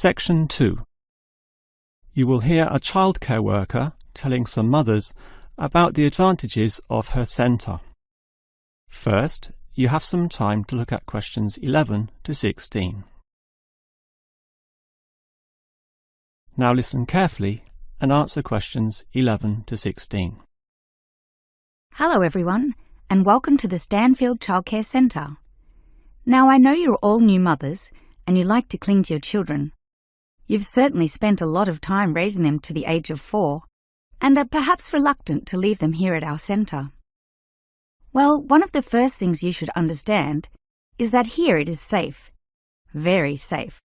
Section 2. You will hear a childcare worker telling some mothers about the advantages of her centre. First, you have some time to look at questions 11 to 16. Now listen carefully and answer questions 11 to 16. Hello everyone, and welcome to the Stanfield Childcare Centre. Now I know you're all new mothers and you like to cling to your children. You've certainly spent a lot of time raising them to the age of 4 and are perhaps reluctant to leave them here at our centre. Well, one of the first things you should understand is that here it is safe. Very safe.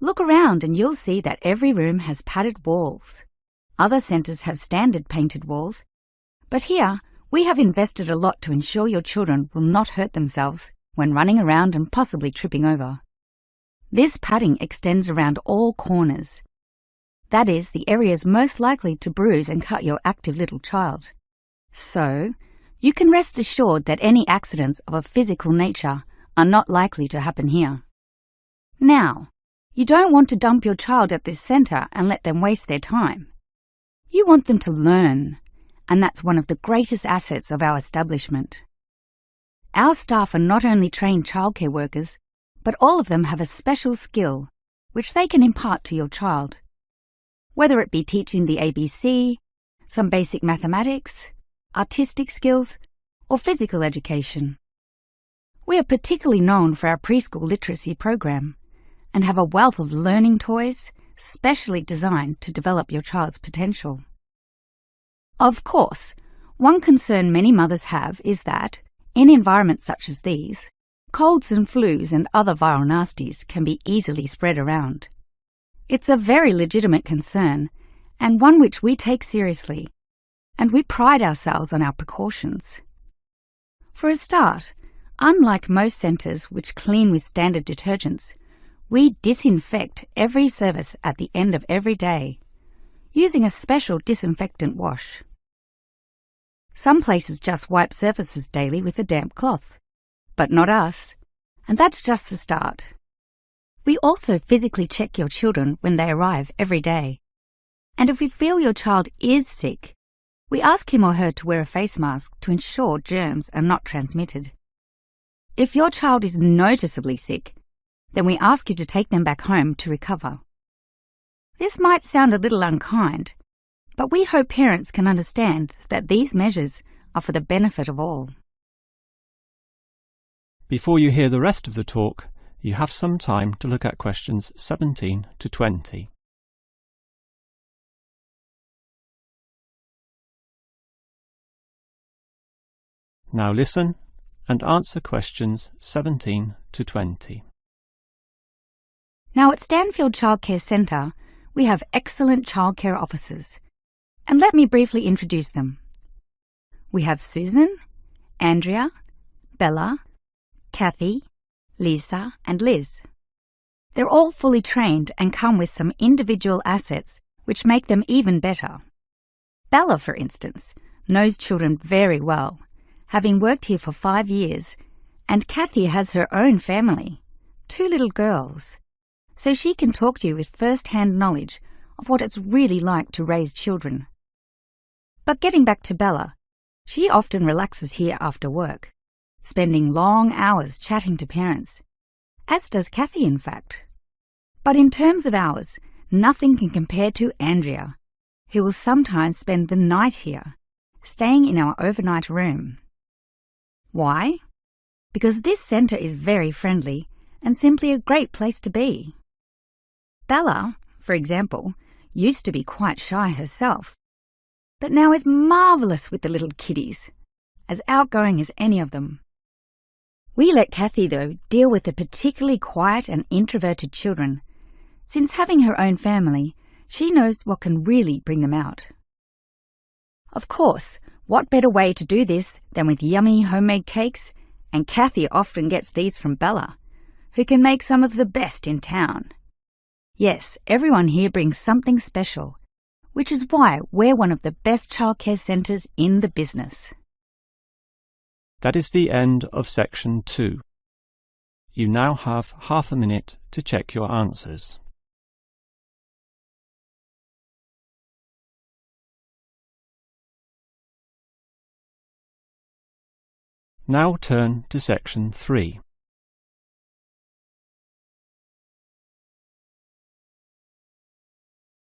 Look around and you'll see that every room has padded walls. Other centres have standard painted walls, but here we have invested a lot to ensure your children will not hurt themselves when running around and possibly tripping over. This padding extends around all corners. That is, the areas most likely to bruise and cut your active little child. So, you can rest assured that any accidents of a physical nature are not likely to happen here. Now, you don't want to dump your child at this centre and let them waste their time. You want them to learn, and that's one of the greatest assets of our establishment. Our staff are not only trained childcare workers, but all of them have a special skill which they can impart to your child. Whether it be teaching the ABC, some basic mathematics, artistic skills, or physical education. We are particularly known for our preschool literacy program and have a wealth of learning toys specially designed to develop your child's potential. Of course, one concern many mothers have is that, in environments such as these, colds and flus and other viral nasties can be easily spread around. It's a very legitimate concern, and one which we take seriously, and we pride ourselves on our precautions. For a start, unlike most centres which clean with standard detergents, we disinfect every service at the end of every day, using a special disinfectant wash. Some places just wipe surfaces daily with a damp cloth, but not us, and that's just the start. We also physically check your children when they arrive every day, and if we feel your child is sick, we ask him or her to wear a face mask to ensure germs are not transmitted. If your child is noticeably sick, then we ask you to take them back home to recover. This might sound a little unkind, but we hope parents can understand that these measures are for the benefit of all. Before you hear the rest of the talk, you have some time to look at questions 17 to 20. Now listen and answer questions 17 to 20. Now at Stanfield Childcare Centre, we have excellent childcare officers. And let me briefly introduce them. We have Susan, Andrea, Bella, Kathy, Lisa, and Liz. They're all fully trained and come with some individual assets which make them even better. Bella, for instance, knows children very well, having worked here for 5 years, and Kathy has her own family, 2 little girls, so she can talk to you with first-hand knowledge of what it's really like to raise children. But getting back to Bella, she often relaxes here after work, spending long hours chatting to parents, as does Kathy in fact. But in terms of hours, nothing can compare to Andrea, who will sometimes spend the night here, staying in our overnight room. Why? Because this centre is very friendly and simply a great place to be. Bella, for example, used to be quite shy herself, but now is marvellous with the little kiddies, as outgoing as any of them. We let Kathy, though, deal with the particularly quiet and introverted children, since having her own family, she knows what can really bring them out. Of course, what better way to do this than with yummy homemade cakes, and Kathy often gets these from Bella, who can make some of the best in town. Yes, everyone here brings something special, which is why we're one of the best childcare centres in the business. That is the end of section 2. You now have half a minute to check your answers. Now turn to section 3.